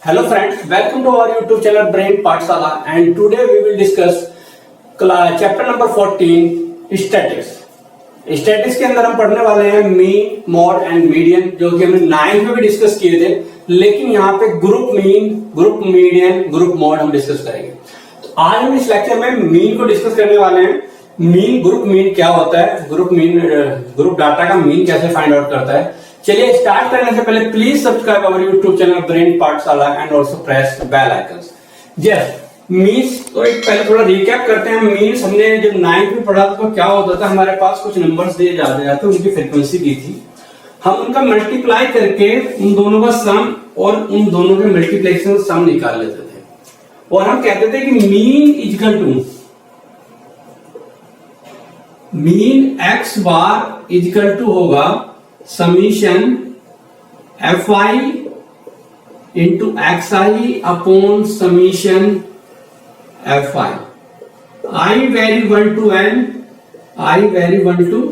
Hello friends, welcome to our YouTube channel Brain Pathshala, and today we will discuss chapter number 14 statics. Statics के अंदर हम पढ़ने वाले हैं मीन, मॉड एंड मीडियन, जो कि हमने 9th में भी डिस्कस किए थे, लेकिन यहाँ पे group mean, group median, group mod हम डिस्कस करेंगे। तो आज हम इस लेक्चर में मीन को डिस्कस करने वाले हैं। मीन, ग्रुप मीन क्या होता है, ग्रुप मीन, ग्रुप डाटा का मीन कैसे फाइंड आउट करता है। चलिए स्टार्ट करने से पहले please subscribe our YouTube channel brain Pathshala and also press bell icons. Yes, means तो एक पहले थोड़ा रिकैप करते हैं। मीन्स हमने जब 9th में पढ़ा तो क्या होता था, हमारे पास कुछ नंबर्स दिए जाते, उनकी फ्रीक्वेंसी दी थी, हम उनका मल्टीप्लाई करके उन दोनों का सम और उन दोनों के मल्टीप्लिकेशन सम निकाल लेते थे, और हम कहते थे कि mean equal to mean x bar equal to होगा summation F I into x I upon summation F I vary 1 to n, I vary 1 to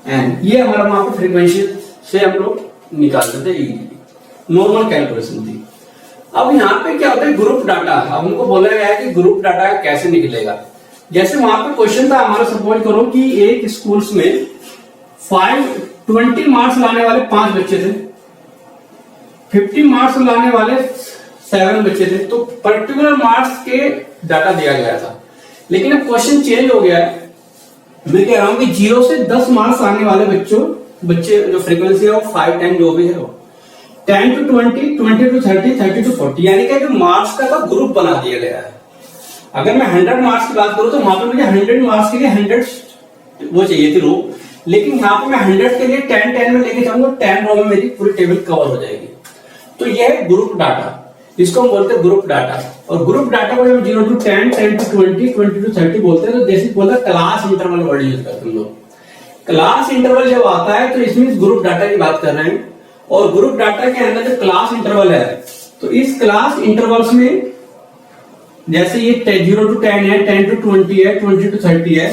n। ये हमारा वहां पर फ्रीक्वेंसी से हम लोग निकालते थे, नॉर्मल कैलकुलेशन थी। अब यहाँ पे क्या होता है, ग्रुप डाटा। अब उनको बोला गया है कि ग्रुप डाटा कैसे निकलेगा। जैसे वहां पे क्वेश्चन था हमारा, सपोज करो कि एक स्कूल्स में 20 मार्क्स लाने वाले 5 बच्चे थे, 50 मार्क्स लाने वाले 7 बच्चे थे। तो पर्टिकुलर मार्क्स के डाटा दिया गया था, लेकिन अब क्वेश्चन चेंज हो गया है। मैं कह रहा हूं कि 0 से 10 मार्क्स आने वाले बच्चे जो फ्रीक्वेंसी है वो 5, 10 जो भी है वो 10 to 20, 20 to 30, 30 to 40, यानी कि जो मार्क्स का ग्रुप बना दिया गया है। अगर मैं 100 मार्क्स की बात करूं तो वहां पे मुझे 100 मार्क्स के लिए 100 वो चाहिए थी रो, लेकिन यहाँ पे मैं 100 के लिए 10 में लेके जाऊंगा, 10 रो में मेरी पूरी टेबल कवर हो जाएगी। तो यह है ग्रुप डाटा, इसको हम बोलते हैं ग्रुप डाटा। और ग्रुप डाटा को जब 0 to 10, 10 to 20, 20 to 30 बोलते हैं, तो जैसे बोलते हैं क्लास इंटरवल वर्ड यूज करते हैं लोग। क्लास इंटरवल जब आता है तो इसमें ग्रुप डाटा की बात कर रहे हैं, और ग्रुप डाटा के अंदर जो क्लास इंटरवल है, तो इस क्लास इंटरवल्स में जैसे ये 0 to 10 है, 10 to 20 है, 20 to 30 है,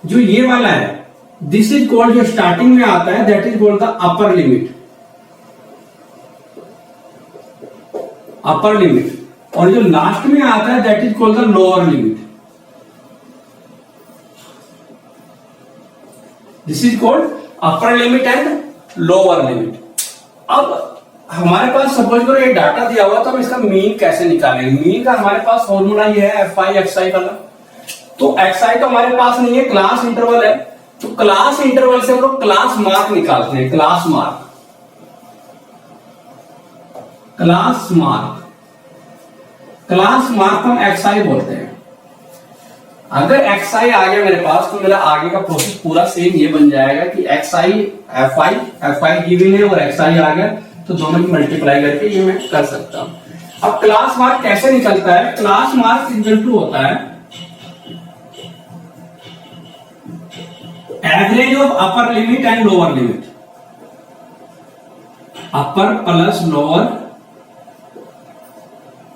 जो ये वाला है दिस इज कॉल्ड, जो स्टार्टिंग में आता है that is called the upper limit, upper limit. और जो लास्ट में आता है that is called the lower limit, this is called upper limit and lower limit. अब हमारे पास सपोज करो ये डाटा दिया हुआ, तो हम इसका मीन कैसे निकालेंगे। मीन का हमारे पास फॉर्मूला ये है एफ आई एक्स आई वाला। तो एक्स आई तो हमारे पास नहीं है, क्लास इंटरवल है, तो क्लास इंटरवल से हम लोग क्लास मार्क निकालते हैं। Class mark, class mark, class mark हम एक्स आई बोलते हैं। अगर एक्स आई आ गया मेरे पास, तो मेरा आगे का प्रोसेस पूरा सेम ये बन जाएगा कि x I F I given है और एक्स आई आ गया, तो दोनों की मल्टीप्लाई करके ये मैं कर सकता हूं। अब क्लास मार्क कैसे निकलता है, क्लास मार्क इक्वल टू होता है average of upper limit and lower limit, upper plus lower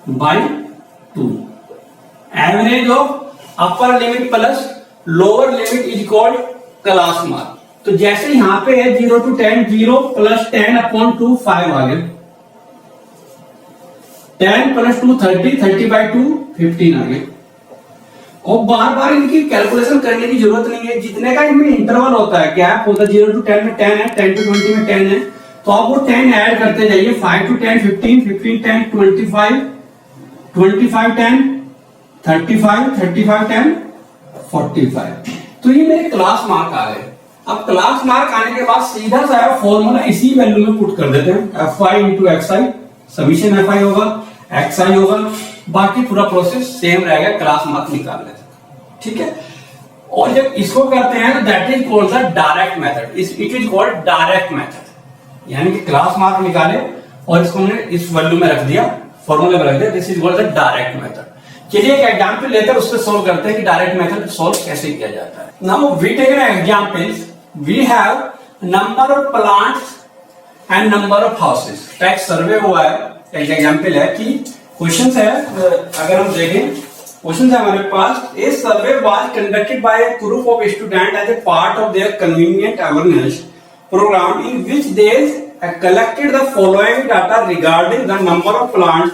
by 2। Average of upper limit plus lower limit is called class mark. तो जैसे यहां पे है 0 to 10, 0 प्लस 10 अपॉन 2 5 आ गया, 10 प्लस 2 30, 30 बाई 2 15 आ गया। और बार बार इनकी कैलकुलेशन करने की जरूरत नहीं है, जितने का इनमें इंटरवल होता है, गैप होता है, 0 to 10 में 10 है, 10 to 20 में 10 है, तो आप वो 10 ऐड करते जाइए, 5 to 10 15, 15 10 25, 25 10 35, 35 10 45। तो ये मेरे क्लास मार्क आ गए। अब क्लास मार्क आने के बाद सीधा सा फॉर्मूला इसी वैल्यू में पुट कर देते हैं, F I into x I, summation F I होगा, एक्स आई होगा, बाकी पूरा प्रोसेस सेम रहेगा क्लास मार्क निकालने से, ठीक है। और जब इसको करते हैं तो that is called the direct method, it is called direct method, यानी कि क्लास मार्क निकाले और इसको हमने इस वैल्यू में रख दिया, फॉर्मूले में रख दिया, this is called the direct method. चलिए एक एग्जांपल लेकर उससे सोल्व करते हैं कि डायरेक्ट मेथड सोल्व कैसे किया जाता है। Now we take an examples, we have number of plants and number of houses का एक सर्वे हुआ है। एक एग्जांपल है कि क्वेश्चन है, अगर हम देखें क्वेश्चन है हमारे पास, a survey was conducted by a group of student as a part of their convenient awareness program in which they collected the following data regarding the number of plants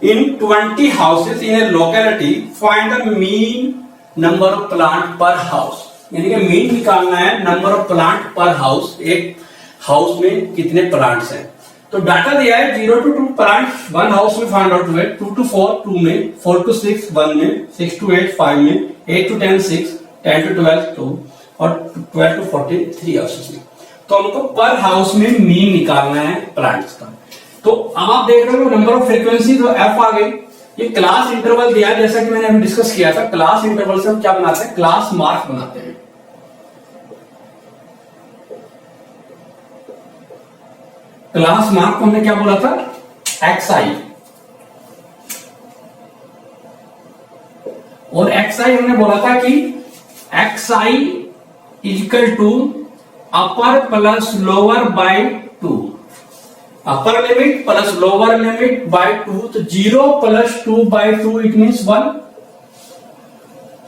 in 20 houses in a locality, find the mean number of plant per house. यानी कि mean निकालना है number of plant पर house, एक house में कितने plants हैं। तो डाटा दिया है 0 to 2 प्लांट वन हाउस में फाइंड आउट हुए, 2 to 4 2 में, 4 to 6 1 में, 6 to 8 5 में, 8 to 10 6, 10 to 12 2 और 12 to 14 3 हाउसेस में। तो हमको पर हाउस में मीन निकालना है प्लांट्स का। तो अब आप देख रहे हो नंबर ऑफ फ्रीक्वेंसी, तो एफ आ गई। ये क्लास इंटरवल दिया, जैसा कि मैंने अभी डिस्कस किया था, क्लास इंटरवल से हम क्या बनाते हैं, क्लास मार्क बनाते हैं। क्लास मार्क को हमने क्या बोला था, एक्सआई, और एक्सआई हमने बोला था कि x i equal to upper plus lower by 2, upper limit plus lower limit by 2। तो 0 plus 2 by 2 it means 1,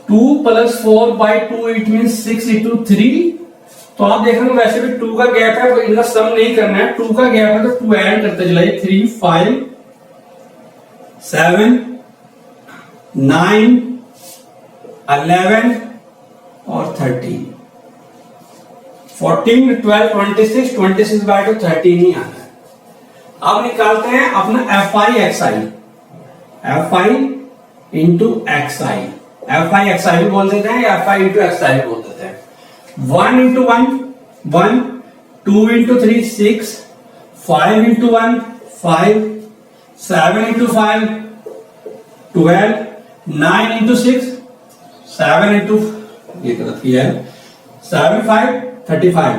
2 plus 4 by 2 it means 6 into 3। तो आप देख रहे हो वैसे भी 2 का गैप है, तो इनका सम नहीं करना है, 2 का गैप है तो 2 ऐड करते चलाइए, 3 5 7 9 11 और 13, 14 12 26, 26 बाय 2 13 ही आना है। अब निकालते हैं अपना F I X I, F I into x I, F I X I भी बोल देते हैं, F I into x I भी बोल देते हैं। 1 into 1 1, 2 into 3 6, 5 into 1 5, 7 into 5 12, 9 into 6 7 into, ये गलत किया है, 7 5 35,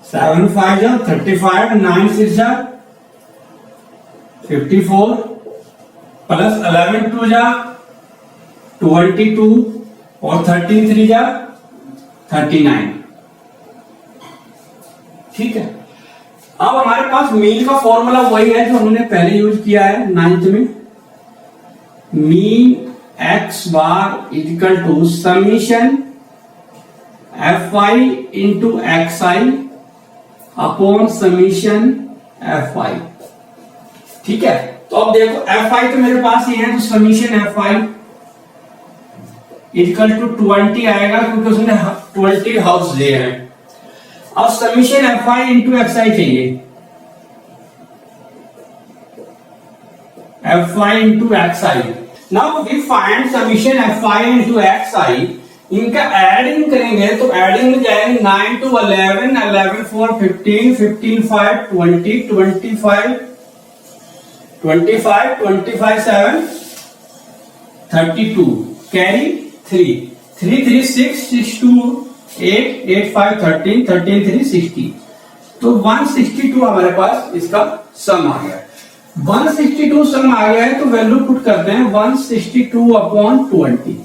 7 5 जा 35, 9 6 जा 54 प्लस 11 2 जा 22 और 13 3 जा 39। ठीक है, अब हमारे पास मीन का फॉर्मूला वही है जो हमने पहले यूज किया है 9th में। Mean x bar equal to summation F I into x I upon summation F i. ठीक है, तो अब देखो एफ आई तो मेरे पास ही है, तो summation F I equal to 20 आएगा क्योंकि उसने 20 हाउस दिए हैं। अब summation F I into x I चाहिए, F I into x I. Now we find summation F I into x I, इनका एडिंग करेंगे तो एडिंग में जाएंगे 9 to 11, 11 4 15, 15 5 20, 25 25 25 7 32, कैरी 3 3 3 6 6 2 8 8 5 13 13 3 60। तो 162 हमारे पास इसका सम आ गया। 162 सम आ गया है तो वैल्यू पुट करते हैं 162 अपॉन 20।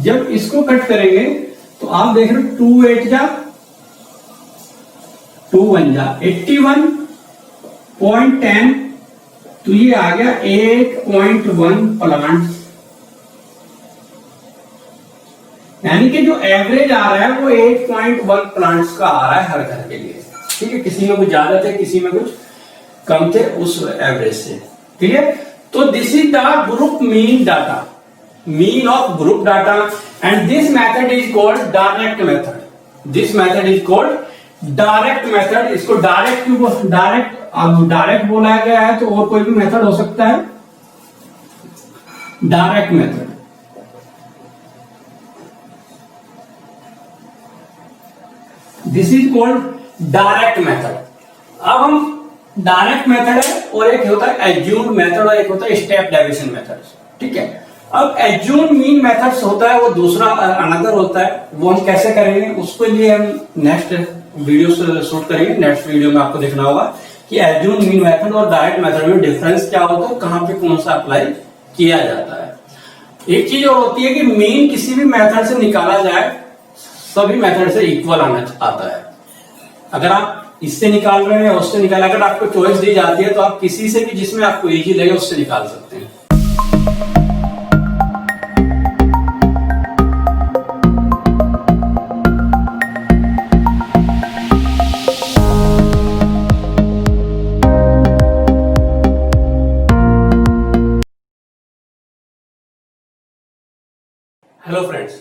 जब इसको कट करेंगे तो आप देख रहे हो 2 8 जा 2 1 जा 81.10, तो ये आ गया 8.1 प्लांट, यानी कि जो एवरेज आ रहा है वो 8.1 प्लांट्स का आ रहा है हर घर के लिए। ठीक है, किसी में कुछ ज्यादा थे, किसी में कुछ कम थे उस एवरेज से। क्लियर? तो this is the group mean data, mean of group data, and this method is called direct method. This method is called direct method. इसको डायरेक्ट क्यों, डायरेक्ट बोला गया है, तो और कोई भी मेथड हो सकता है, direct method. This is called direct method. अब हम डायरेक्ट मेथड है और एक होता है एज्यूम्ड मेथड और एक होता है स्टेप डेविएशन मेथड। ठीक है, अब एज्यूम्ड मीन मेथड्स होता है वो दूसरा अनदर होता है, वो हम कैसे करेंगे उसके लिए हम नेक्स्ट वीडियो शूट करेंगे। नेक्स्ट वीडियो में आपको देखना होगा कि एज्यूम्ड मीन मेथड और डायरेक्ट मेथड में डिफरेंस क्या होता है, कहां पे कौन सा अप्लाई किया जाता है। एक चीज और होती है कि मीन किसी भी मेथड से निकाला जाए सभी मेथड से इक्वल आता है। अगर आप इससे निकाल रहे हैं या उससे निकाल, अगर आपको चॉइस दी जाती है तो आप किसी से भी जिसमें आपको इजी लगे उससे निकाल सकते हैं।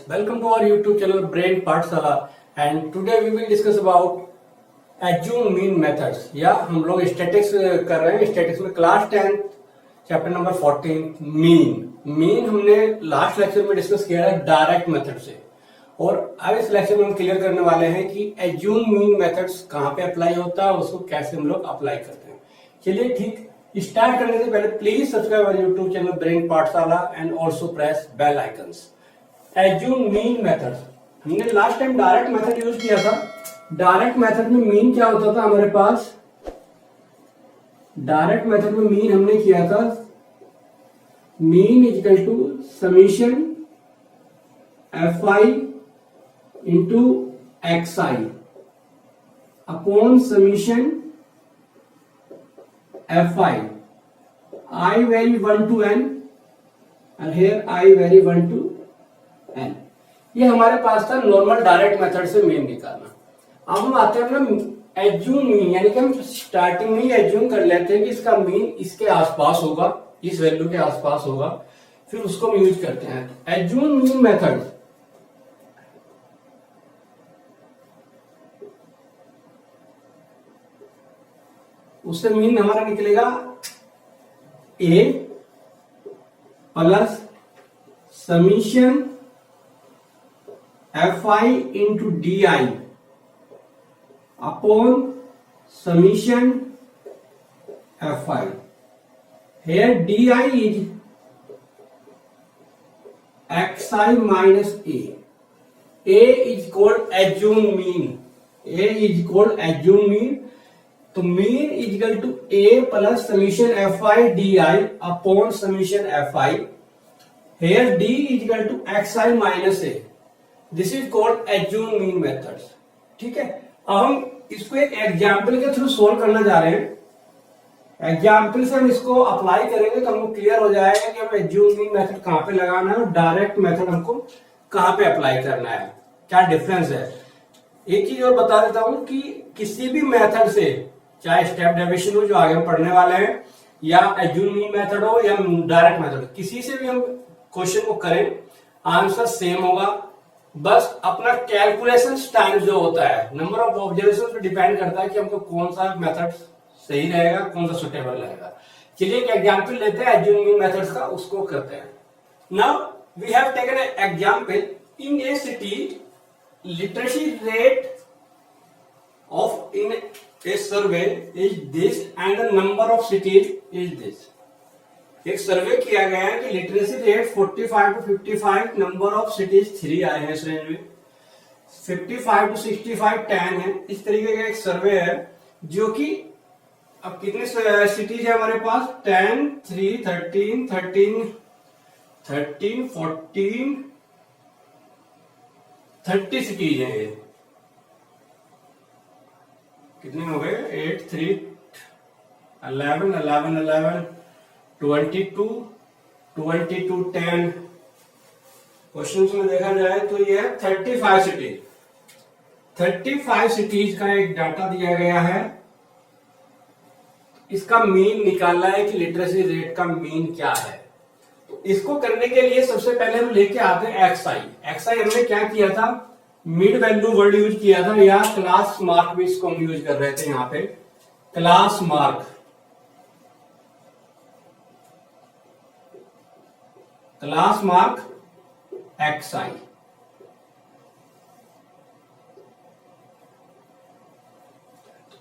Welcome to our YouTube channel Brain Pathshala and today we will discuss about assume mean methods। या हम लोग स्टैटिक्स कर रहे हैं। स्टैटिक्स में क्लास 10 चैप्टर नंबर 14 मीन हमने लास्ट लेक्चर में डिस्कस किया है डायरेक्ट मेथड से, और अब इस लेक्चर में हम क्लियर करने वाले हैं कि एज्यूम मीन मेथड्स कहाँ पे अप्लाई होता है, उसको कैसे हम लोग अप्लाई करते हैं। चलिए ठीक, स्टार्ट करने से पहले please subscribe our YouTube channel brain Pathshala and also press bell icons. Assume mean methods, हमने last time direct method use किया था। डायरेक्ट मेथड में मीन क्या होता था हमारे पास? डायरेक्ट मेथड में मीन हमने किया था mean equal to summation F I into x I upon summation F I vary 1 to n and here I vary 1 to n। ये हमारे पास था नॉर्मल डायरेक्ट मेथड से मीन निकालना। अब हम आते हैं ना एज्यूम मीन, यानी कि हम स्टार्टिंग में ही एज्यूम कर लेते हैं कि इसका मीन इसके आसपास होगा, इस वैल्यू के आसपास होगा, फिर उसको हम यूज करते हैं। एज्यूम मीन मेथड उससे मीन हमारा निकलेगा A plus summation F I into D I upon summation F I. Here D I is X I minus A is called assume mean. A is called assume mean. तो mean is equal to A plus summation F I D I upon summation F I. Here D is equal to X I minus A. This is called assume mean methods. ठीक है, अब हम इसको एक example के through solve करना जा रहे हैं। एग्जाम्पल से हम इसको अप्लाई करेंगे तो हमको क्लियर हो जाएगा कि हम एज्यूम मीन मेथड कहां पे लगाना है और डायरेक्ट मेथड हमको कहां पे अप्लाई करना है, क्या डिफरेंस है। एक चीज और बता देता हूं कि किसी भी मेथड से, चाहे स्टेप डेविएशन हो जो आगे हम पढ़ने वाले हैं, या एज्यूम मीन मेथड हो या डायरेक्ट मेथड, किसी से भी हम क्वेश्चन को करें आंसर सेम होगा। बस अपना कैलकुलेशन टाइम जो होता है, नंबर ऑफ ऑब्जर्वेशन पे डिपेंड करता है कि हमको कौन सा मेथड सही रहेगा, कौन सा सुटेबल रहेगा। चलिए एक एग्जांपल लेते हैं एज्यूम मीन मेथड्स का, उसको करते हैं। Now we have taken an example in a city literacy rate of in a survey is this and the number of cities is this। एक सर्वे किया गया है कि literacy rate 45 to 55, number of cities 3 आए हैं इस range में, 55 to 65 10 है। इस तरीके का एक सर्वे है जो कि अब कितने सिटीज है हमारे पास? 10 3 13 13 13 14 30 सिटीज है। ये कितने हो गए? 8 3 11 11 11 22 22 10। क्वेश्चन में देखा जाए तो ये 35 सिटीज, 35 सिटीज का एक डाटा दिया गया है। इसका मीन निकालना है कि लिटरेसी रेट का मीन क्या है। तो इसको करने के लिए सबसे पहले हम लेके आते हैं एक्स आई। एक्स आई हमने क्या किया था? मिड वैल्यू वर्ड यूज किया था, या क्लास मार्क भी इसको हम यूज कर रहे थे। यहां पे class mark, class mark X I.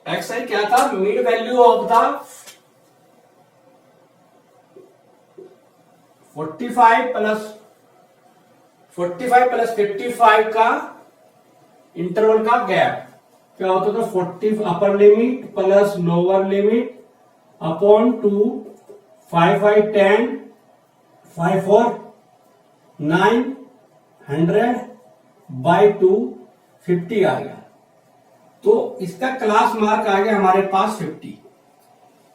X I क्या था? मिड वैल्यू ऑफ द 45 प्लस 55 का इंटरवल का गैप क्या होता था? 40 upper limit plus lower limit upon 2 5 5 10 5 4 9 100 by 2 50 आ गया। तो इसका क्लास मार्क आ गया हमारे पास 50।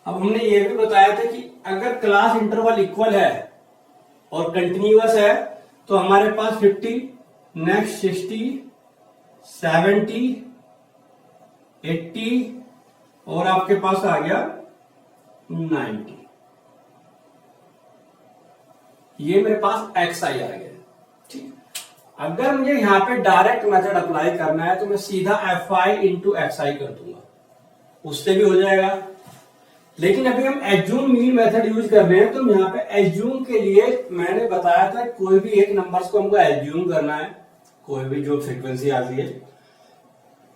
अब हमने ये भी बताया था कि अगर क्लास इंटरवल इक्वल है और कंटिन्यूअस है तो हमारे पास 50, नेक्स्ट 60, 70, 80 और आपके पास आ गया 90। ये मेरे पास एक्स आई आ गया। ठीक, अगर मुझे यहाँ पे डायरेक्ट मेथड अप्लाई करना है तो मैं सीधा fi इंटू xi कर दूंगा, उससे भी हो जाएगा। लेकिन अभी हम एज्यूम मीन मेथड यूज कर रहे हैं, तो यहाँ पे एज्यूम के लिए मैंने बताया था कोई भी एक नंबर्स को हमको एज्यूम करना है, कोई भी जो फ्रीक्वेंसी आती है,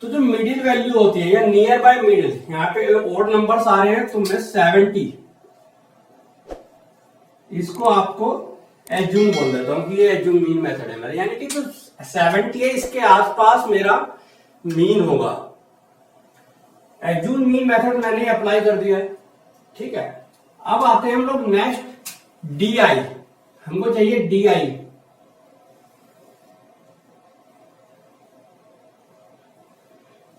तो जो मिडिल वैल्यू होती है या नियर बाय मिडिल, यहाँ पे ओड नंबर्स आ रहे हैं तो मैं 70 इसको आपको एज्यूम बोल देता हूं कि ये एज्यूम मीन मेथड है मेरा, यानी कि जो 70 है इसके आसपास मेरा मीन होगा। एज्यूम मीन मेथड मैंने अप्लाई कर दिया है, ठीक है। अब आते हैं हम लोग नेक्स्ट DI, हमको चाहिए DI।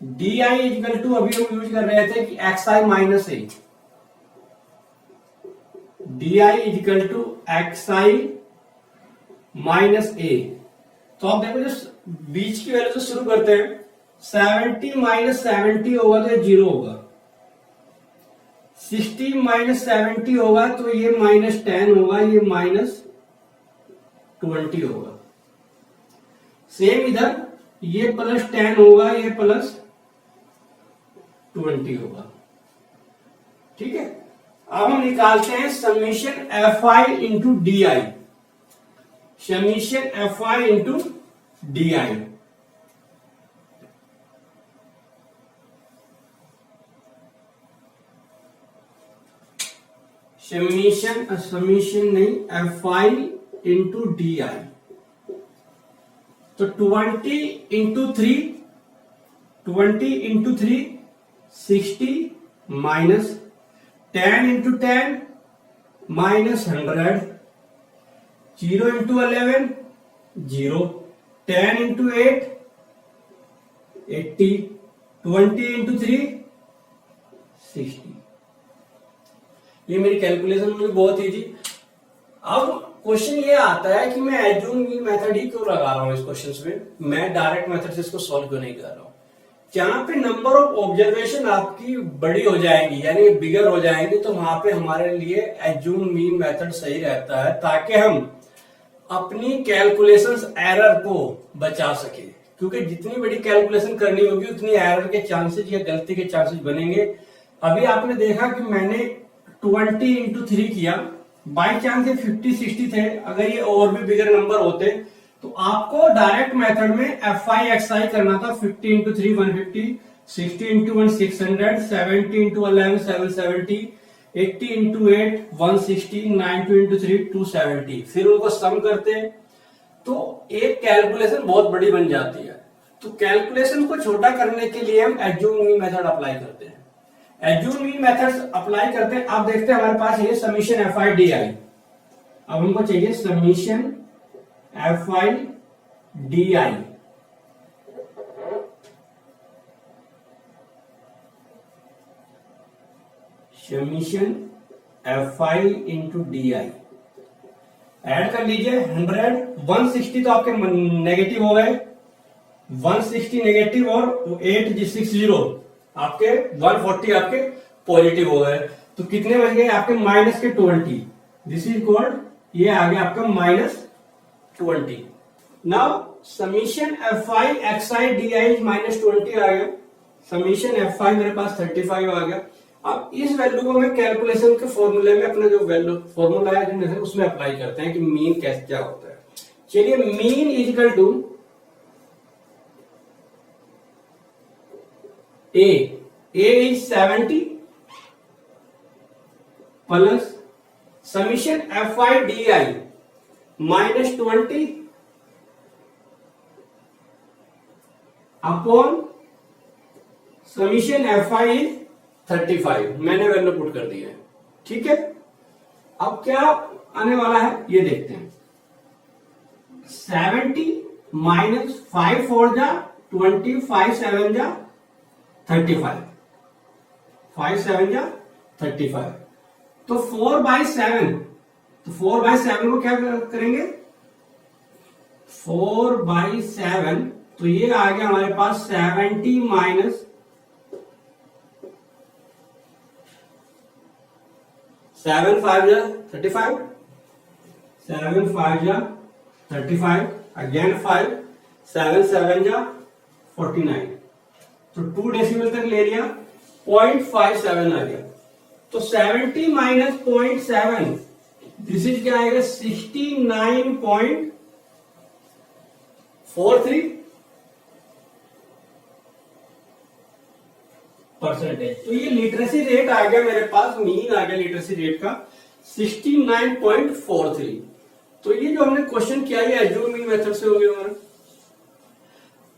DI इक्वल टू अभी हम यूज कर रहे थे कि XI minus A, DI equal to XI minus A। तो आप देखो जो बीच की वैल्यू से शुरू करते हैं, 70 माइनस 70 होगा तो ये 0 होगा, 60 माइनस 70 होगा तो ये माइनस 10 होगा, ये माइनस 20 होगा। सेम इधर ये प्लस 10 होगा, ये प्लस 20 होगा, ठीक है। अब हम निकालते हैं summation fi into DI, summation fi into DI। Summation नहीं, fi इंटू DI। तो 20 into 3, 20 into 3 60 minus 10 into 10 minus 100, 0 into 11 0, 10 into 8 80, 20 into 3 60। ये मेरी कैलकुलेशन में बहुत ईजी। अब क्वेश्चन ये आता है कि मैं एज्यूम मीन मेथड ही क्यों लगा रहा हूं इस क्वेश्चन में, मैं डायरेक्ट मेथड से इसको सॉल्व क्यों नहीं कर रहा हूं। जहां पे नंबर ऑफ ऑब्जर्वेशन आपकी बड़ी हो जाएंगी यानी बिगर हो जाएंगी, तो वहां पे हमारे लिए एज्यूम मीन मेथड सही रहता है, ताकि हम अपनी कैलकुलेशंस एरर को बचा सके। क्योंकि जितनी बड़ी कैलकुलेशन करनी होगी उतनी एरर के चांसेस या गलती के चांसेस बनेंगे। अभी आपने देखा कि मैंने 20 इंटू 3 किया, बाई चांस ये 50 60 थे, अगर ये और भी बिगर नंबर होते तो आपको डायरेक्ट मेथड में fi xi करना था। 50 into 3 150, 60 into 1 600, 70 into 11 770, 80 into 8 160, 90 into 3 270। फिर उनको सम करते तो एक कैलकुलेशन बहुत बड़ी बन जाती है। तो कैलकुलेशन को छोटा करने के लिए हम एज्यूम मीन मेथड अप्लाई करते हैं। एज्यूम मीन मेथड अप्लाई करते हैं। अब देखते हैं हमारे पास ये समीशन fi DI। अब हमको चाहिए summation fi DI। Summation fi into DI add कर लीजिए। 100 160 तो आपके नेगेटिव हो गए, 160 नेगेटिव और 860 आपके 140 आपके पॉजिटिव हो गए। तो कितने बच गए आपके माइनस के 20। दिस इज कॉल्ड, ये आ गया आपका minus 20। Now summation fi xi di minus 20 आ गया, समीशन fi मेरे पास 35 आ गया। अब इस वैल्यू को मैं कैलकुलेशन के फॉर्मूले में अपना जो वैल्यू फॉर्मूला है उसमें अप्लाई करते हैं कि मीन कैसे क्या होता है। चलिए, mean equal to A is 70 plus summation fi di minus 20 upon summation fi is 35। मैंने वैल्यू पुट कर दिया है, ठीक है। अब क्या आने वाला है ये देखते हैं। 70 माइनस 5 4 जा 20, 5 7 जा 35, 5 7 जा 35। तो 4/7, तो 4/7 को क्या करेंगे, 4/7, तो ये आ गया हमारे पास 70 माइनस 7 5 जा 35, 7 5 जा 35। अगेन 5, 7 7 जा 49, तो 2 डेसिमल तक ले लिया, 0.57 आ गया। तो 70 माइनस 0.7, दिस इज क्या आएगा, 69.43 परसेंटेज। तो ये लिटरेसी रेट आ गया मेरे पास, मीन आ गया लिटरेसी रेट का 69.43। तो ये जो हमने क्वेश्चन किया ये एज्यूम मीन मेथड से हो गया हमारा।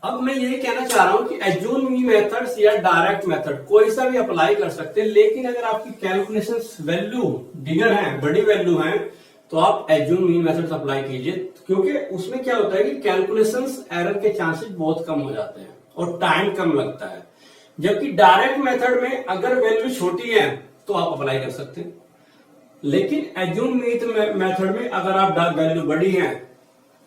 अब मैं ये कहना चाह रहा हूं कि एज्यूम मीन मेथड्स या डायरेक्ट मेथड कोई सा भी अप्लाई कर सकते हैं, लेकिन अगर आपकी कैलकुलेशंस वैल्यू बिगर है, बड़ी वैल्यू है, तो आप एज्यूम मीन मेथड्स अप्लाई कीजिए, क्योंकि उसमें क्या होता है कि कैलकुलेशंस एरर के चांसेस बहुत कम हो जाते हैं और टाइम कम लगता है। जबकि डायरेक्ट मेथड में अगर वैल्यू छोटी है तो आप अप्लाई कर सकते हैं, लेकिन एज्यूम मीन मेथड में अगर आप वैल्यू बड़ी है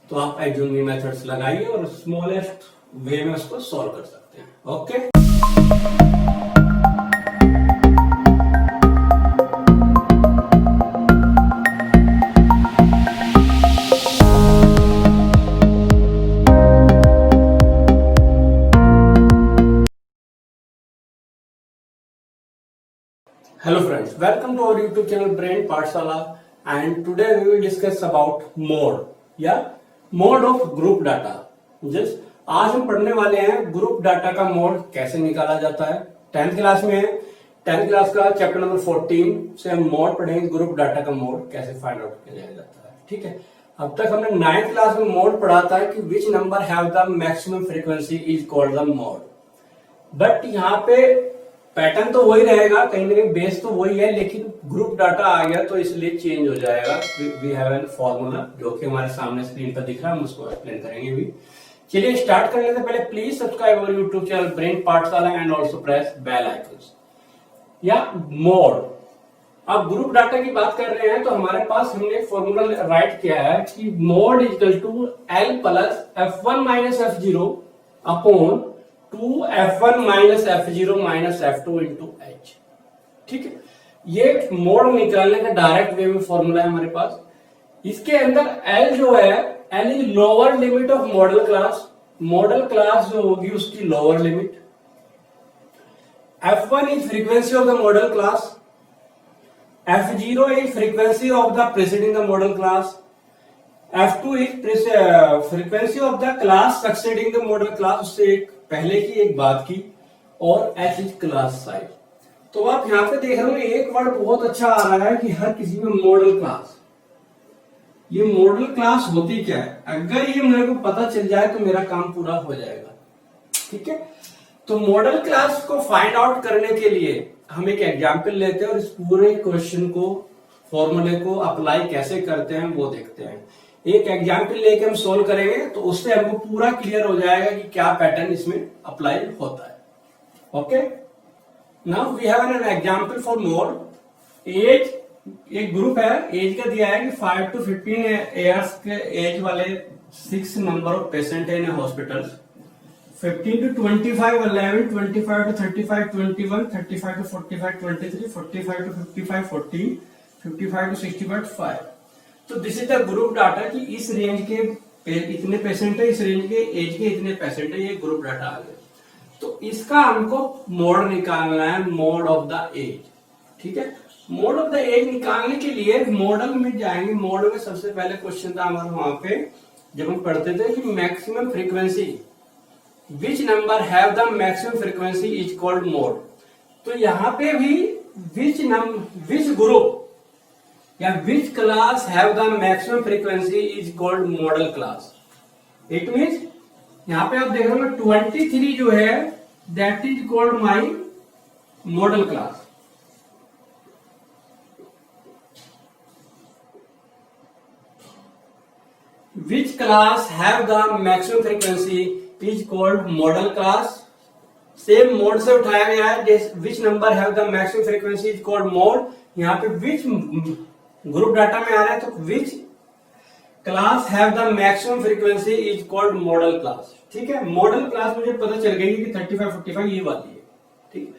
तो आप एज्यूम मीन मेथड्स लगाइए और स्मॉलेस्ट वे में उसको सॉल्व कर सकते हैं। Okay, hello friends, welcome to our YouTube channel Brain Pathshala, and today we will discuss about mode of group data। Just आज हम पढ़ने वाले हैं ग्रुप डाटा का मोड कैसे निकाला जाता है। 10th क्लास में है, 10th क्लास का चैप्टर नंबर 14 से हम मोड पढ़ेंगे, ग्रुप डाटा का मोड कैसे फाइंड आउट किया जाता है। ठीक है, अब तक हमने 9th क्लास में मोड पढ़ा था कि which number have the maximum frequency is called the mode, but यहाँ पे पैटर्न तो वही रहेगा, कहीं ना कहीं बेस तो वही है, लेकिन ग्रुप डाटा आ गया तो इसलिए चेंज हो जाएगा। वी हैव एन फॉर्मूला जो कि हमारे सामने स्क्रीन पर दिख रहा है, हम उसको एक्सप्लेन करेंगे भी। चलिए स्टार्ट करने से पहले please subscribe our YouTube channel brain Pathshala and also press bell icons. या मोड, अब ग्रुप डाटा की बात कर रहे हैं तो हमारे पास हमने फॉर्मूला राइट किया है कि mode equal to l plus F1 minus F0 upon 2F1 minus F0 minus F2 into H। ठीक है, ये मोड निकालने का डायरेक्ट वे में फॉर्मूला है हमारे पास। इसके अंदर L जो है, L is lower limit of model class, model class जो होगी उसकी lower limit. F1 is frequency of the model class, F0 is frequency of the preceding the model class, F2 is frequency of the class succeeding the model class, उससे एक पहले की एक बात की, और H इज क्लास साइज। तो आप यहां पे देख रहे हो एक वर्ड बहुत अच्छा आ रहा है कि हर किसी में मॉडल क्लास। ये मॉडल क्लास होती क्या है, अगर ये मेरे को पता चल जाए तो मेरा काम पूरा हो जाएगा। ठीक है, तो मॉडल क्लास को फाइंड आउट करने के लिए हम एक एग्जाम्पल लेते हैं और इस पूरे क्वेश्चन को, फॉर्मूले को अप्लाई कैसे करते हैं वो देखते हैं। एक एग्जाम्पल लेके हम सोल्व करेंगे तो उससे हमको पूरा क्लियर हो जाएगा कि क्या पैटर्न इसमें अप्लाई होता है। Okay, now we have an example for mode. Age, एक ग्रुप है, एज का दिया है कि 5 to 15 ईयर्स के एज वाले 6 नंबर ऑफ पेशेंट है in hospital. 15 to 25 11, 25 to 35 21, 35 to 45 23, 45 to 55 14, 55 to 65 5। तो this is the group data कि इस रेंज के इतने पेशेंट है, इस रेंज के एज के इतने पेशेंट है, ये ग्रुप डाटा आ गया। तो इसका हमको मोड निकालना है, मोड ऑफ द एज। ठीक है, मोड ऑफ द एज निकालने के लिए मॉडल में जाएंगे। मॉडल में सबसे पहले क्वेश्चन था हमारा वहां पे जब हम पढ़ते थे कि maximum frequency, which number have the maximum frequency is called mode. तो यहां पे भी विच ग्रुप या which class have the maximum frequency is called model class. It means यहां पे आप देख रहे हो 23 जो है that is called my model class. Which class have the maximum frequency is called model class। Same mode से उठाया गया है। Which number have the maximum frequency is called mode. यहाँ पे विच ग्रुप डाटा में आ रहा है तो which class have the maximum frequency is called model class. ठीक है, मॉडल क्लास मुझे पता चल गई कि 35 45 ये वाली है। ठीक,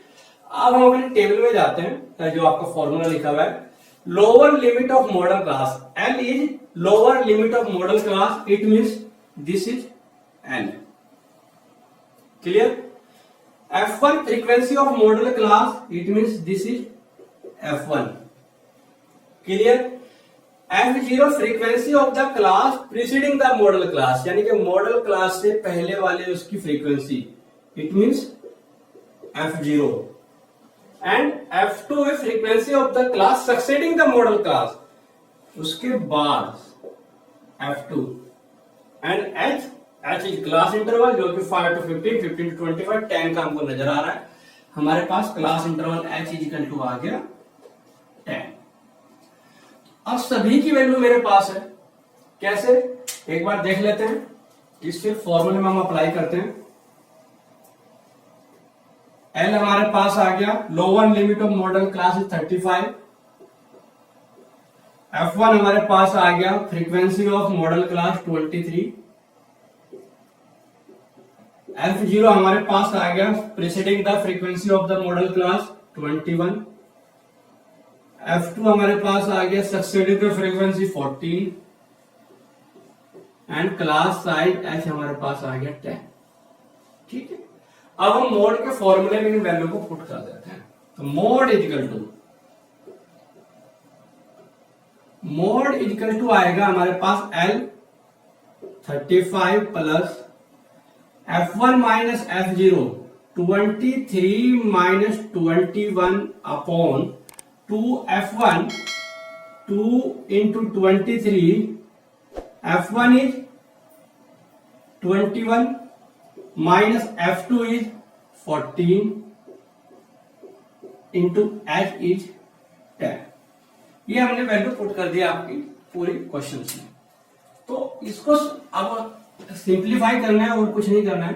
अब हम अपने टेबल में जाते हैं, जो आपका फॉर्मूला लिखा हुआ है lower limit of model class. L is lower limit of model class, it means this is N. Clear? F1 frequency of model class, it means this is F1. Clear? F0 frequency of the class preceding the model class, यानी कि model class से पहले वाले उसकी frequency, it means F0. And F2 is frequency of the class succeeding the model class, उसके बाद F2. And H is class interval, जो कि 5 to 15, 15 to 25, 10 का हमको नजर आ रहा है। हमारे पास class interval H is equal to आ गया 10। अब सभी की वैल्यू मेरे पास है, कैसे एक बार देख लेते हैं। इस फिर फॉर्मूले में हम अप्लाई करते हैं। L हमारे पास आ गया, lower limit of model class is 35। F1 हमारे पास आ गया, frequency of model class 23। F0 हमारे पास आ गया, preceding the frequency of the model class 21। F2 हमारे पास आ गया, succeeding the frequency 14। And class size H हमारे पास आ गया 10। ठीक है, अब हम मोड के फॉर्मूले में इन वैल्यू को पुट कर देते हैं। तो मोड इजिकल टू आएगा हमारे पास L 35 plus F1 minus F0 23 minus 21 upon 2F1 2 into 23। F1 is 21 minus F2 is 14 into H is 10। ये हमने वैल्यू पुट कर दिया आपकी पूरी क्वेश्चन में। तो इसको अब सिंप्लीफाई करना है और कुछ नहीं करना है,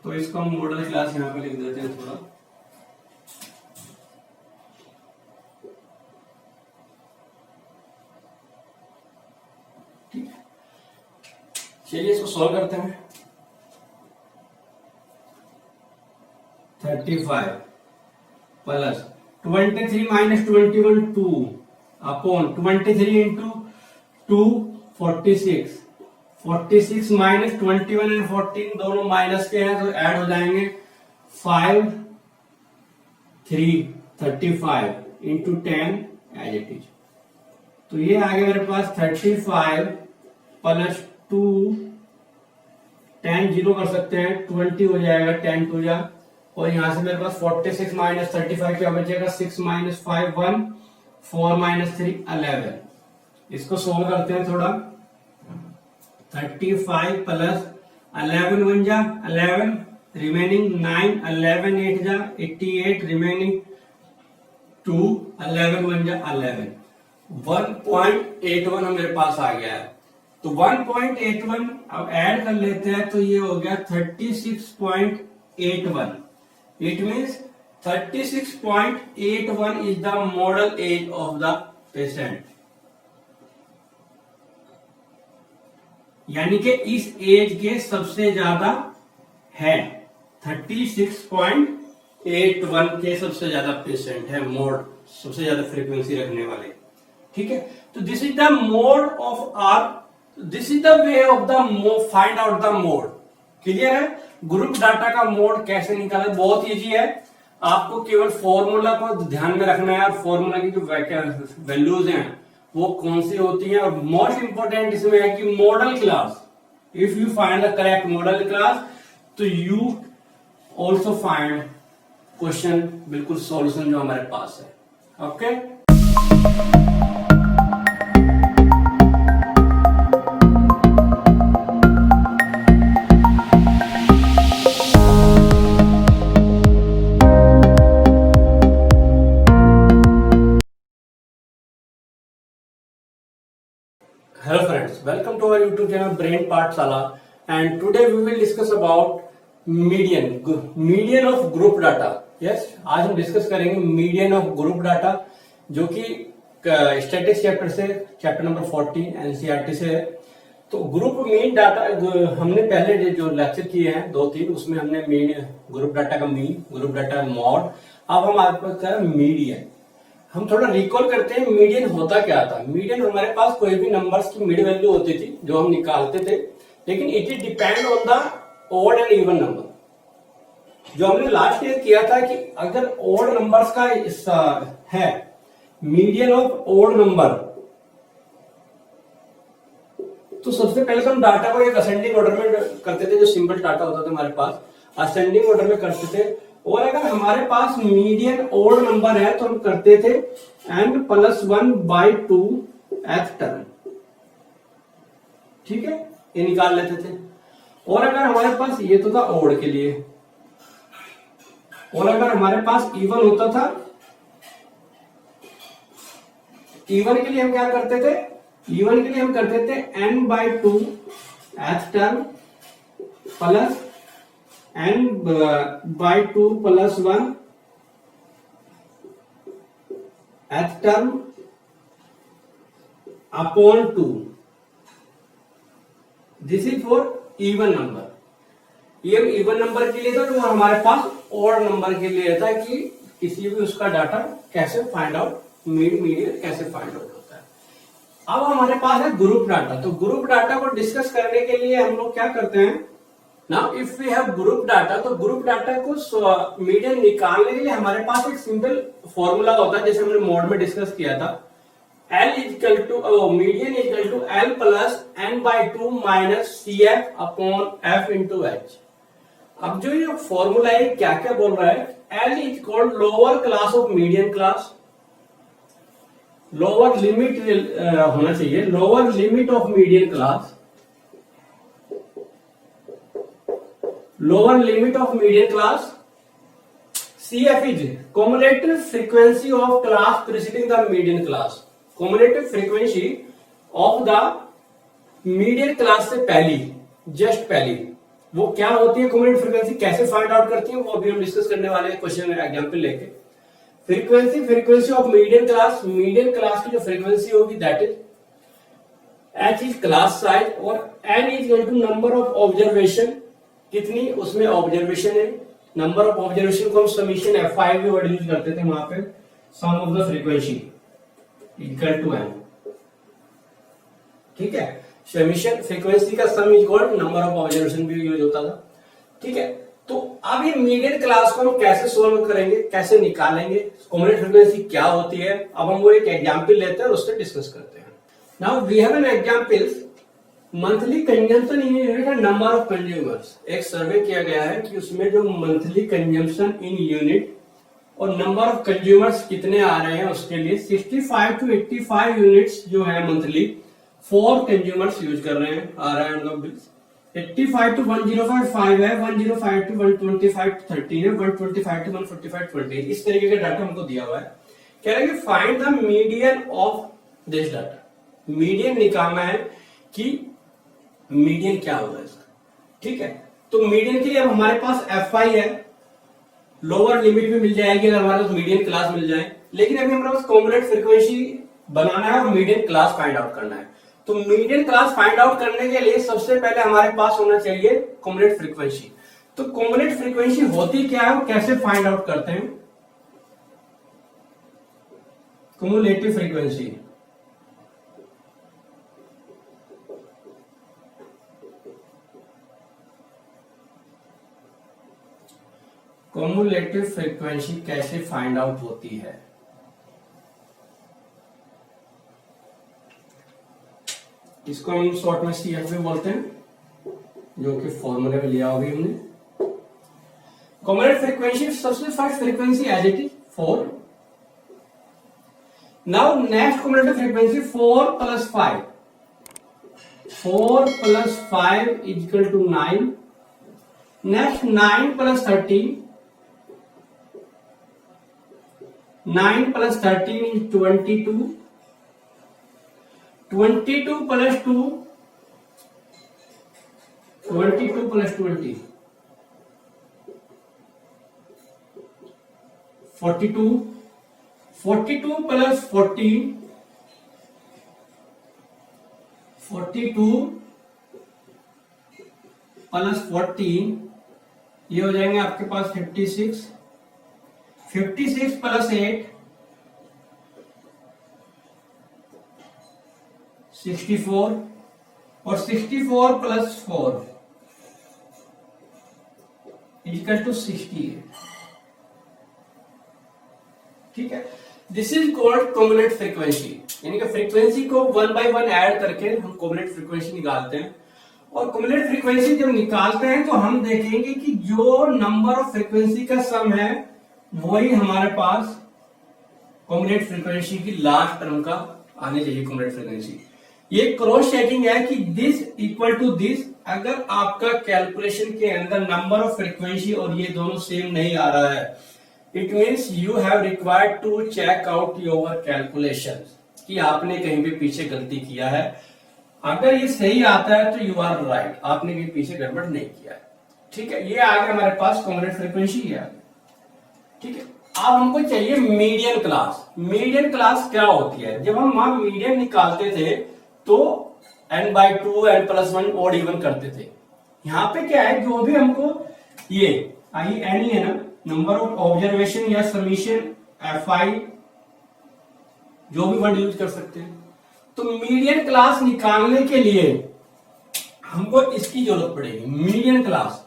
तो इसको हम मॉडल क्लास यहां पे लिख देते हैं थोड़ा। ठीक है, चलिए इसको सॉल्व करते हैं। 35 plus 23 minus 21 2 upon 23 into 2 46। 46 minus 21 and 14 दोनों माइनस के हैं, तो ऐड हो जाएंगे 5 3 35 इंटू 10 एज इट इज। तो ये आ गया मेरे पास 35 प्लस 2, 10 जीरो कर सकते हैं, 20 हो जाएगा, 10 टू जा, और यहां से मेरे पास 46 माइनस 35 क्या बचेगा, 6 माइनस 5 1, 4 माइनस 3 11। इसको सोल्व करते हैं थोड़ा। 35 प्लस 11 1 जा 11, रिमेनिंग 9, 11 8 जा 88, रिमेनिंग 2, 11 1 जा 11। 1.81 मेरे पास आ गया है। तो 1.81 अब ऐड कर लेते हैं, तो ये हो गया 36.81। It means 36.81 is the modal age of the patient, यानी कि इस एज के सबसे ज्यादा है। 36.81 के सबसे ज्यादा पेशेंट है, मोड सबसे ज्यादा फ्रीक्वेंसी रखने वाले। ठीक है, तो this is the mode of our, this is the way of the find out the mode. Clear है? ग्रुप डाटा का मोड कैसे निकालें, बहुत इजी है। आपको केवल फॉर्मूला को ध्यान में रखना है, और फॉर्मूला की जो वैल्यूज हैं वो कौन सी होती है। और मोस्ट इंपोर्टेंट इसमें है कि model class, if you find the correct model class तो यू ऑल्सो फाइंड क्वेश्चन, बिल्कुल सॉल्यूशन जो हमारे पास है। Okay, Hello friends, welcome to our YouTube channel Brain Pathshala, and today we will discuss about median of group data. Yes, आज हम discuss करेंगे median of group data, जो कि स्टैटिस्टिक्स चैप्टर से, चैप्टर नंबर 40 एनसीईआरटी से है। तो group mean data हमने पहले जो लेक्चर किए हैं 2-3, उसमें हमने मीन ग्रुप डाटा का मीन, ग्रुप डाटा मॉड। अब हम आपको करें मीडियन। हम थोड़ा रिकॉल करते हैं मीडियन होता क्या था। मीडियन हमारे पास कोई भी नंबर्स की मिड वैल्यू होती थी जो हम निकालते थे, लेकिन it is depend on the odd and even number. जो हमने लास्ट ईयर किया था कि अगर ऑड नंबर्स का है मीडियन ऑफ ऑड नंबर, तो सबसे पहले तो हम डाटा को एक असेंडिंग ऑर्डर में करते थे, जो सिंपल डाटा होता था हमारे पास असेंडिंग ऑर्डर में करते थे। और अगर हमारे पास मीडियन ऑड नंबर है तो हम करते थे n+1/2 एथ टर्म, ठीक है, ये निकाल लेते थे। और अगर हमारे पास ये तो था ऑड के लिए, और अगर हमारे पास इवन होता था, इवन के लिए हम क्या करते थे, इवन के लिए हम करते थे n/2 th term plus n/2 + 1 th term upon 2। This is for even number. ये इवन नंबर के लिए था, जो हमारे पास ऑड नंबर के लिए था कि किसी भी उसका डाटा कैसे फाइंड आउट, मीडियन कैसे फाइंड आउट होता है। अब हमारे पास है ग्रुप डाटा। तो ग्रुप डाटा को डिस्कस करने के लिए हम लोग क्या करते हैं, now if we have group data, तो ग्रुप डाटा को मीडियन निकालने के लिए हमारे पास एक सिंपल फॉर्मूला होता है, जैसे हमने मोड में डिस्कस किया था, median equal to L plus n/2 minus CF upon F into H। अब जो ये फॉर्मूला है क्या क्या बोल रहा है, L is called lower class of median class, lower limit होना चाहिए, lower limit of median class, lower limit of median class. CF is cumulative frequency of class preceding the median class, cumulative frequency of the median class से पहली, just पहली, वो क्या होती है cumulative frequency, कैसे फाइंड आउट करती है, वो अभी हम डिस्कस करने वाले हैं क्वेश्चन में एग्जांपल लेके। फ्रीक्वेंसी ऑफ मीडियन क्लास की जो फ्रीक्वेंसी होगी that is H is class size, और N is equal to number of observation, कितनी उसमें ऑब्जर्वेशन है, नंबर ऑफ ऑब्जर्वेशन को हम समीशन F5 भी वर्ड यूज करते थे वहां पे, sum of the frequency equal to N, ठीक है। समीशन फ्रीक्वेंसी का sum is equal to number of observation भी यूज होता था, ठीक है। तो अब ये मीडियन क्लास को हम कैसे सोल्व करेंगे, कैसे निकालेंगे, कॉम्युलेटिव फ्रीक्वेंसी क्या होती है, अब हम वो एक एग्जांपल लेते हैं और उससे डिस्कस करते हैं। Now we have an example, monthly consumption in unit and number of consumers. एक सर्वे किया गया है कि उसमें जो मंथली कंजम्पशन इन यूनिट और नंबर ऑफ कंज्यूमर्स कितने आ रहे हैं, उसके लिए 65 to 85 यूनिट्स जो है मंथली फॉर कंज्यूमर्स यूज कर रहे हैं, आ रहा है उनका बिल्स। 85 to 105 5 है, 105 to 125 13 है, 125 to 145 20। इस तरीके का डाटा हमको दिया हुआ है। कह रहे हैं कि find the median of this data, median निकालना है कि मीडियन क्या होगा इसका, ठीक है। तो मीडियन के लिए अब हमारे पास Fi है, लोअर लिमिट में मिल जाएगी अगर हमारे पास मीडियन क्लास मिल जाए, लेकिन अभी हमारे पास कॉम्युलेटिव फ्रीक्वेंसी बनाना है और मीडियन क्लास फाइंड आउट करना है। तो मीडियन क्लास फाइंड आउट करने के लिए सबसे पहले हमारे पास होना चाहिए कॉम्युलेटिव फ्रीक्वेंसी। तो कॉम्युलेटिव फ्रीक्वेंसी होती क्या है, कैसे फाइंड आउट करते हैं, कॉम्युलेटिव फ्रीक्वेंसी कॉम्युलेटिव फ्रीक्वेंसी कैसे फाइंड आउट होती है। इसको हम शॉर्ट में CF भी बोलते हैं, जो कि फॉर्मूले में लिया होगी हमने। Cumulative frequency specified frequency as it is 4। Now next cumulative frequency 4 + 5, 4 + 5 = 9। Next 9 + 13, 9 + 13 is 22, 22 + 2, 22 + 20, 42, 42 + 14, 42 + 14 ये हो जाएंगे आपके पास 56, 56 + 8 64 और 64 प्लस 4 इक्वल टू 68। ठीक है, दिस इज कॉल्ड कॉम्बिनेट फ्रीक्वेंसी, यानी कि फ्रीक्वेंसी को 1 बाय 1 ऐड करके हम कॉम्बिनेट फ्रीक्वेंसी निकालते हैं। और कॉम्बिनेट फ्रीक्वेंसी जब निकालते हैं तो हम देखेंगे कि जो नंबर ऑफ फ्रीक्वेंसी का सम है वही हमारे पास कॉम्बिनेट फ्रीक्वेंसी की लास्ट टर्म का आने चाहिए। कॉम्बिनेट फ्रीक्वेंसी ये क्रॉस चेकिंग है कि दिस इक्वल टू दिस। अगर आपका कैलकुलेशन के अंदर नंबर ऑफ फ्रीक्वेंसी और ये दोनों सेम नहीं आ रहा है, it means you have required to check out your calculation, कि आपने कहीं पे पीछे गलती किया है। अगर ये सही आता है तो यू आर राइट, आपने कहीं पीछे गड़बड़ नहीं किया है। ठीक है, ये आ गया हमारे पास कॉम्बिनेट फ्रीक्वेंसी है। ठीक है, अब हमको चाहिए मीडियन क्लास। मीडियन क्लास क्या होती है? जब हम वहां मीडियन निकालते थे तो n/2 n+1 ऑड इवन करते थे। यहाँ पे क्या है, जो भी हमको ये n ही है ना, नंबर ऑफ ऑब्जर्वेशन या समीशन fi, जो भी वर्ड यूज कर सकते हैं। तो मीडियन क्लास निकालने के लिए हमको इसकी जरूरत पड़ेगी, median class.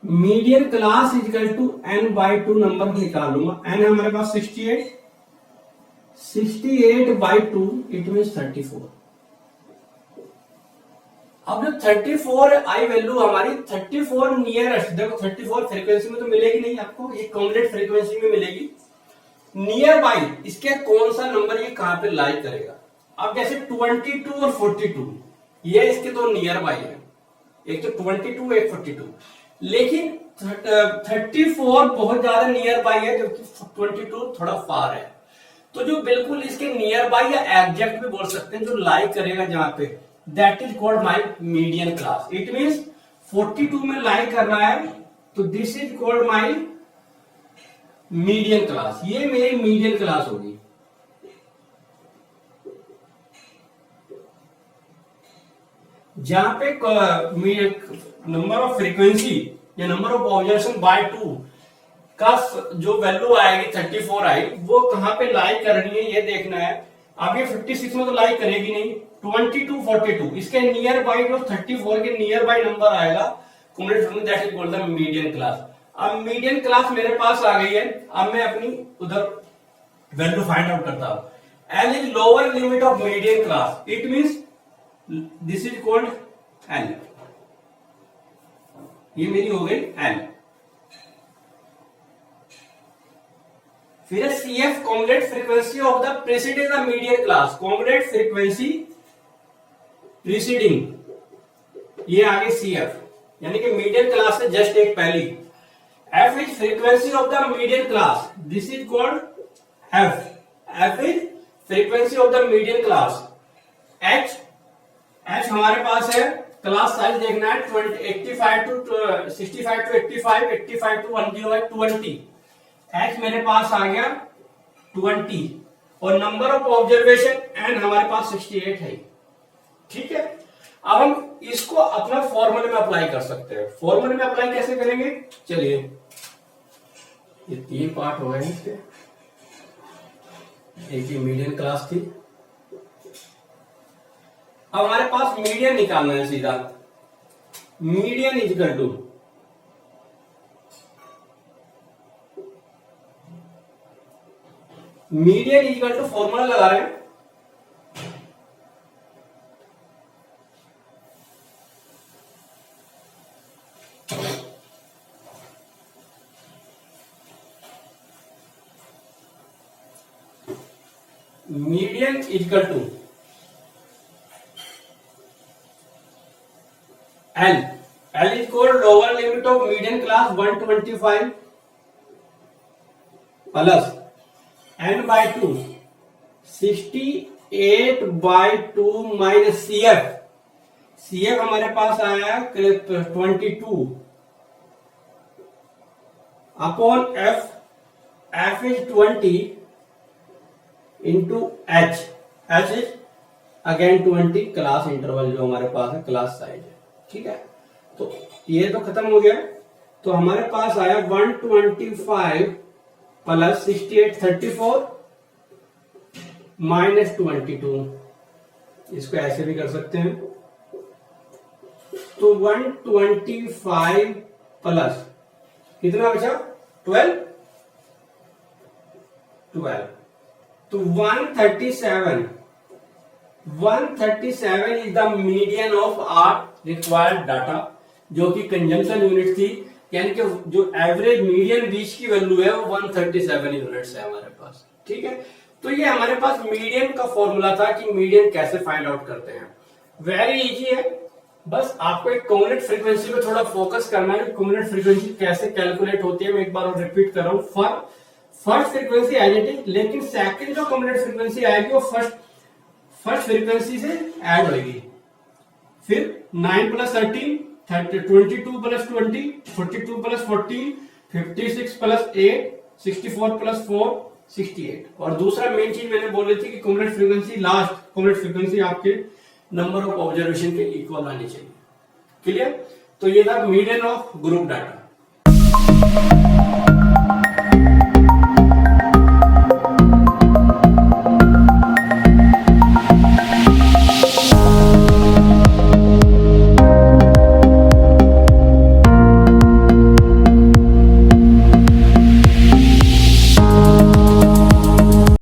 Median class equal to n/2 number निकालूंगा। n है हमारे पास 68, 68/2 इट मीन 34। अब जो 34 आई वैल्यू हमारी 34 नियरेस्ट, देखो 34 फ्रीक्वेंसी में तो मिलेगी नहीं आपको, ये कॉम्बिनेट फ्रीक्वेंसी में मिलेगी। नियर बाई इसके कौन सा नंबर ये कहां पे लाई करेगा? अब जैसे 22 और 42 ये इसके दो नियर बाई है, एक तो 22 एक 42, लेकिन 34 बहुत ज्यादा नियर बाई है जबकि 22 थोड़ा फार है। तो जो बिल्कुल इसके नियर बाई या एग्जैक्ट भी बोल सकते हैं, जो लाई करेगा जहां पे, that is called my median class. It means 42 में लाई कर रहा है तो this is called my median class. ये मेरी मीडियन क्लास होगी। जहां पे नंबर ऑफ फ्रीक्वेंसी या नंबर ऑफ ऑब्जर्वेशन बाय 2 का जो वैल्यू आएगी 34 आई, वो कहां पे लाई करनी है ये देखना है। अब ये 56 में तो लाई करेगी नहीं, 22 42 इसके नियर बाई जो 34 के नियर बाई नंबर आएगा that is called the median class. अब मीडियन क्लास मेरे पास आ गई है। अब मैं अपनी उधर वैल्यू फाइंड आउट करता हूं। L is lower limit of median class, it means this is called L. ये मेरी हो गई एल। फिर CF कॉम्बिनेट frequency of the preceding the median class. कॉम्बिनेट frequency preceding, ये आगे CF, यानी कि मीडियन क्लास से जस्ट एक पहली। F is frequency of the median class, this is called F। F is frequency of the median class. H हमारे पास है, क्लास साइज देखना है 85 टू 65 टू 85, 85 टू 120। H मेरे पास आ गया 20 और नंबर ऑफ ऑब्जर्वेशन N हमारे पास 68 है। ठीक है, अब हम इसको अपना फॉर्मूले में अप्लाई कर सकते हैं। फॉर्मूले में अप्लाई कैसे करेंगे? चलिए, ये 3 पार्ट हो गए इसके। एक ही मीडियन क्लास थी। अब हमारे पास मीडियन निकालना है सीधा। Median is equal to median is equal to formula लगा रहे हैं, median is equal to L. L is called lower limit of median class 125 plus n/2 68/2 minus CF। CF हमारे पास आया 22 upon F। F is 20 into H। H is again 20 class interval जो हमारे पास है, class size है। ठीक है, तो ये तो खत्म हो गया। तो हमारे पास आया 125 प्लस 68 34 -22, इसको ऐसे भी कर सकते हैं। तो 125 प्लस कितना बचा 12 तो 137 is the median of our required data, जो कि कंजम्पशन यूनिट थी, यानी कि जो एवरेज मीडियन रीच की वैल्यू है वो 137 यूनिट्स है हमारे पास। ठीक है, तो ये हमारे पास मीडियन का फॉर्मूला था कि मीडियन कैसे फाइंड आउट करते हैं। वेरी इजी है, बस आपको एक कम्युलेट फ्रीक्वेंसी पे थोड़ा फोकस करना है। कम्युलेट फ्रीक्वेंसी कैसे कैलकुलेट होती है मैं एक बार और रिपीट कर रहा हूं। First frequency as it is, लेकिन सेकंड जो कम्युलेट फ्रीक्वेंसी आएगी वो फर्स्ट फ्रीक्वेंसी से ऐड होगी। फिर 9 plus 13 22 plus 20 42 plus 14 56 plus 8 64 plus 4 68। और दूसरा मेन चीज मैंने बोली थी कि कम्युलेट फ्रीक्वेंसी, लास्ट कम्युलेट फ्रीक्वेंसी आपके नंबर ऑफ ऑब्जर्वेशन के इक्वल आनी चाहिए। क्लियर? तो ये था मीडियन ऑफ ग्रुप डाटा।